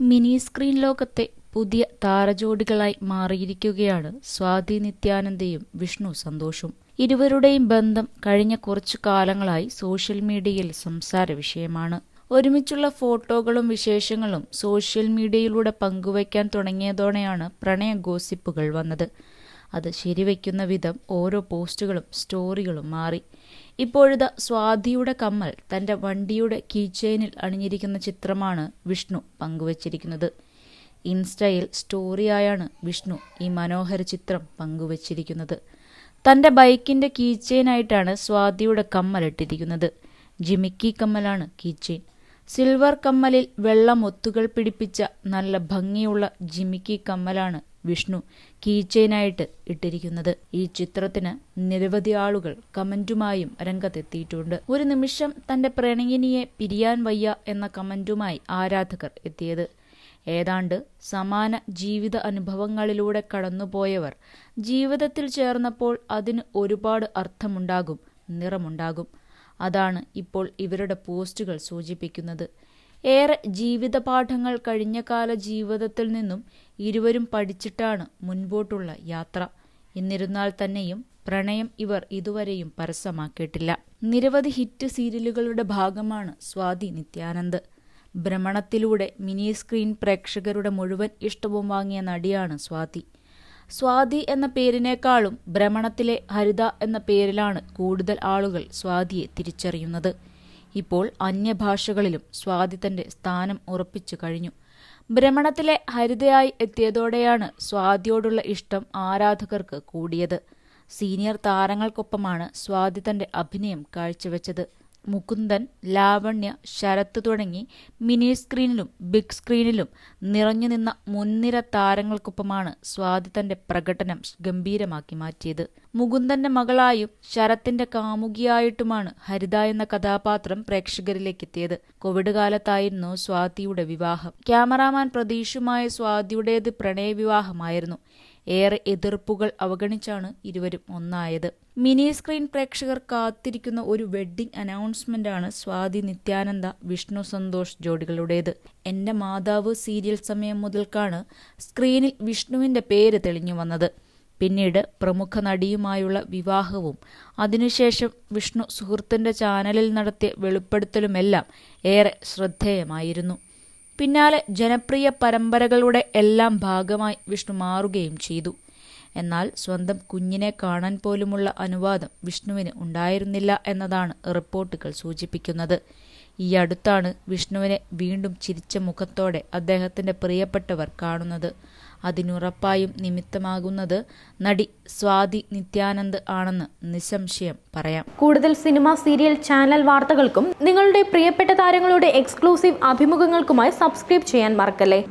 Mini screen ലോകത്തെ പുതിയ താരജോഡികളായി മാറിയിരിക്കുകയാണ് സ്വാതി നിത്യാനന്ദയും വിഷ്ണു സന്തോഷും. ഇരുവരുടെയും ബന്ധം കഴിഞ്ഞ കുറച്ചു കാലങ്ങളായി സോഷ്യൽ മീഡിയയിൽ സംസാര വിഷയമാണ്. ഒരുമിച്ചുള്ള ഫോട്ടോകളും വിശേഷങ്ങളും സോഷ്യൽ മീഡിയയിലൂടെ പങ്കുവയ്ക്കാൻ തുടങ്ങിയതോടെയാണ് പ്രണയ ഗോസിപ്പുകൾ വന്നത്. അത് ശരിവയ്ക്കുന്ന വിധം ഓരോ പോസ്റ്റുകളും സ്റ്റോറികളും മാറി. ഇപ്പോഴിതാ സ്വാതിയുടെ കമ്മൽ തന്റെ വണ്ടിയുടെ കീചെയിനിൽ അണിഞ്ഞിരിക്കുന്ന ചിത്രമാണ് വിഷ്ണു പങ്കുവച്ചിരിക്കുന്നത്. ഇൻസ്റ്റയിൽ സ്റ്റോറിയായാണ് വിഷ്ണു ഈ മനോഹര ചിത്രം പങ്കുവച്ചിരിക്കുന്നത്. തന്റെ ബൈക്കിന്റെ കീചെയിനായിട്ടാണ് സ്വാതിയുടെ കമ്മൽ ഇട്ടിരിക്കുന്നത്. ജിമിക്കി കമ്മലാണ് കീചെയിൻ. സിൽവർ കമ്മലിൽ വെള്ള മുത്തുകൾ പിടിപ്പിച്ച നല്ല ഭംഗിയുള്ള ജിമിക്കി കമ്മലാണ് വിഷ്ണു കീചെയിനായിട്ട് ഇട്ടിരിക്കുന്നത്. ഈ ചിത്രത്തിന് നിരവധി ആളുകൾ കമന്റുമായും രംഗത്തെത്തിയിട്ടുണ്ട്. ഒരു നിമിഷം തന്റെ പ്രണയിനിയെ പിരിയാൻ വയ്യ എന്ന കമന്റുമായി ആരാധകർ എത്തിയത്. ഏതാണ്ട് സമാന ജീവിത അനുഭവങ്ങളിലൂടെ കടന്നുപോയവർ ജീവിതത്തിൽ ചേർന്നപ്പോൾ അതിന് ഒരുപാട് അർത്ഥമുണ്ടാകും, നിറമുണ്ടാകും. അതാണ് ഇപ്പോൾ ഇവരുടെ പോസ്റ്റുകൾ സൂചിപ്പിക്കുന്നത്. ഏറെ ജീവിത പാഠങ്ങൾ കഴിഞ്ഞ കാല ജീവിതത്തിൽ നിന്നും ഇരുവരും പഠിച്ചിട്ടാണ് മുൻപോട്ടുള്ള യാത്ര. എന്നിരുന്നാൽ തന്നെയും പ്രണയം ഇവർ ഇതുവരെയും പരസ്യമാക്കിയിട്ടില്ല. നിരവധി ഹിറ്റ് സീരിയലുകളുടെ ഭാഗമാണ് സ്വാതി നിത്യാനന്ദ്. ഭ്രമണത്തിലൂടെ മിനി സ്ക്രീൻ പ്രേക്ഷകരുടെ മുഴുവൻ ഇഷ്ടവും വാങ്ങിയ നടിയാണ് സ്വാതി. സ്വാതി എന്ന പേരിനേക്കാളും ഭ്രമണത്തിലെ ഹരിത എന്ന പേരിലാണ് കൂടുതൽ ആളുകൾ സ്വാതിയെ തിരിച്ചറിയുന്നത്. ഇപ്പോൾ അന്യഭാഷകളിലും സ്വാതി തന്റെ സ്ഥാനം ഉറപ്പിച്ചു കഴിഞ്ഞു. ഭ്രമണത്തിലെ ഹരിതയായി എത്തിയതോടെയാണ് സ്വാതിയോടുള്ള ഇഷ്ടം ആരാധകർക്ക് കൂടിയത്. സീനിയർ താരങ്ങൾക്കൊപ്പമാണ് സ്വാതി തന്റെ അഭിനയം കാഴ്ചവെച്ചത്. മുകുന്ദൻ, ലാവണ്യ, ശരത്ത് തുടങ്ങി മിനി സ്ക്രീനിലും ബിഗ് സ്ക്രീനിലും നിറഞ്ഞു നിന്ന മുൻനിര താരങ്ങൾക്കൊപ്പമാണ് സ്വാതി തന്റെ പ്രകടനം ഗംഭീരമാക്കി മാറ്റിയത്. മുകുന്ദന്റെ മകളായും ശരത്തിന്റെ കാമുകിയായിട്ടുമാണ് ഹരിത എന്ന കഥാപാത്രം പ്രേക്ഷകരിലേക്ക് എത്തിയത്. കോവിഡ് കാലത്തായിരുന്നു സ്വാതിയുടെ വിവാഹം. ക്യാമറാമാൻ പ്രതീഷുമായ സ്വാതിയുടേത് പ്രണയവിവാഹമായിരുന്നു. ഏറെ എതിർപ്പുകൾ അവഗണിച്ചാണ് ഇരുവരും ഒന്നായത്. മിനി സ്ക്രീൻ പ്രേക്ഷകർ കാത്തിരിക്കുന്ന ഒരു വെഡ്ഡിംഗ് അനൗൺസ്മെന്റാണ് സ്വാതി നിത്യാനന്ദ വിഷ്ണു സന്തോഷ് ജോഡികളുടേത്. എന്റെ മാതാവ് സീരിയൽ സമയം മുതൽക്കാണ് സ്ക്രീനിൽ വിഷ്ണുവിന്റെ പേര് തെളിഞ്ഞു വന്നത്. പിന്നീട് പ്രമുഖ നടിയുമായുള്ള വിവാഹവും അതിനുശേഷം വിഷ്ണു സുഹൃത്തിന്റെ ചാനലിൽ നടത്തിയ വെളിപ്പെടുത്തലുമെല്ലാം ഏറെ ശ്രദ്ധേയമായിരുന്നു. പിന്നാലെ ജനപ്രിയ പരമ്പരകളുടെ എല്ലാം ഭാഗമായി വിഷ്ണു മാറുകയും ചെയ്തു. എന്നാൽ സ്വന്തം കുഞ്ഞിനെ കാണാൻ പോലുമുള്ള അനുവാദം വിഷ്ണുവിന് ഉണ്ടായിരുന്നില്ല എന്നതാണ് റിപ്പോർട്ടുകൾ സൂചിപ്പിക്കുന്നത്. ഈ അടുത്താണ് വിഷ്ണുവിനെ വീണ്ടും ചിരിച്ച മുഖത്തോടെ അദ്ദേഹത്തിന്റെ പ്രിയപ്പെട്ടവർ കാണുന്നത്. അതിനുറപ്പായും നിമിത്തമാകുന്നത് നടി സ്വാതി നിത്യാനന്ദ് ആണെന്ന് നിസ്സംശയം പറയാം. കൂടുതൽ സിനിമ, സീരിയൽ, ചാനൽ വാർത്തകൾക്കും നിങ്ങളുടെ പ്രിയപ്പെട്ട താരങ്ങളുടെ എക്സ്ക്ലൂസീവ് അഭിമുഖങ്ങൾക്കുമായി സബ്സ്ക്രൈബ് ചെയ്യാൻ മറക്കല്ലേ.